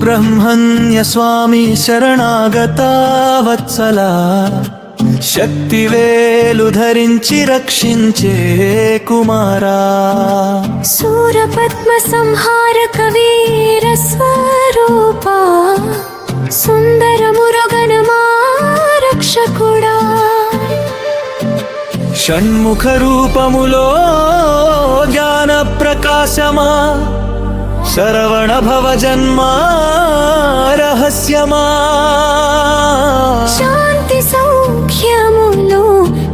సుబ్రహ్మణ్య స్వామి శరణాగత వత్సలా, శక్తివేలు ధరించి రక్షించే కుమారా. సూరపద్మ సంహారక వీర స్వరూపా, సుందర మురుగనమా రక్షకుడా. షణ్ముఖ రూపములో జ్ఞాన ప్రకాశమా, శరవణ భవ జన్మా రహస్యమా. శాంతి సౌఖ్యములు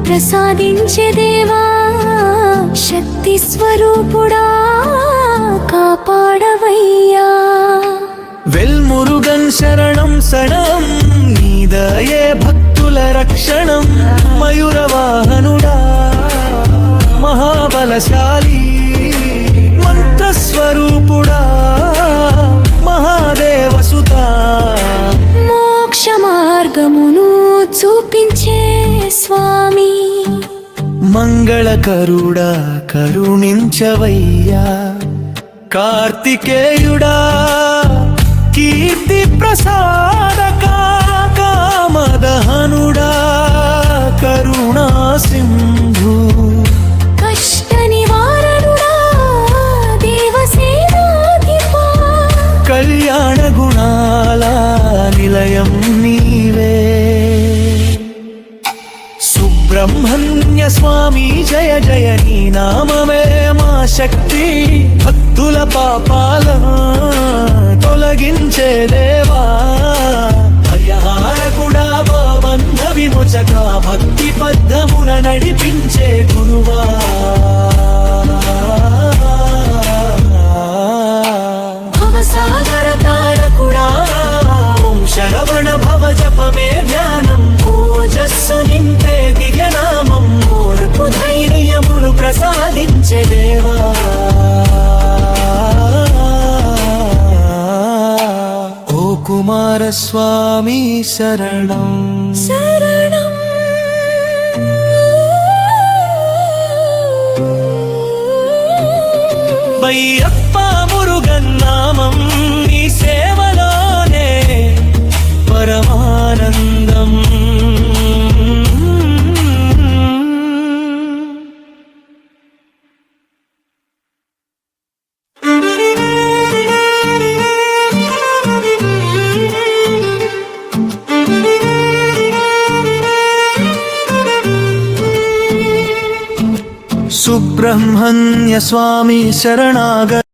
ప్రసాదించే దేవా, శక్తి స్వరూపుడా కాపాడవయ్యా. వెల్మురుగన్ శరణం శరణం, నీదయే భక్తుల రక్షణం. మయూరవాహనుడా మహాబలశాలి, మంత్రస్వరూపుడా మహాదేవసుతా. మోక్ష మార్గమును చూపించే స్వామి, మంగళకరుడా కరుణించవయ్యా. కార్తికేయుడా కీర్తి ప్రసాదక, కామదహనుడా కరుణా సింధు. కష్ట నివారణుడా దేవసేనాధిపా, కళ్యాణ గుణాల నిలయం నీవే. సుబ్రహ్మణ్య స్వామి జయ జయ, నీ నామమే మా శక్తి. భక్తుల పాపాల తొలగించే దేవా, భయహారకుడా బంధ విమోచక, భక్తి పద్ధమున నడిపించే గురువా. భవసాగర తారకుడా, శరవణ భవ జపమే ధ్యానం. ఓజస్సు నింపే దివ్యనామం, ఓర్పు ధైర్యములు ప్రసాదించే దేవా. ఓ కుమారస్వామి శరణం శరణం. బయ్యప్ప మురుగన్నామం, నీ సేవలోనే పరమానందం. సుబ్రహ్మణ్య స్వామి శరణాగత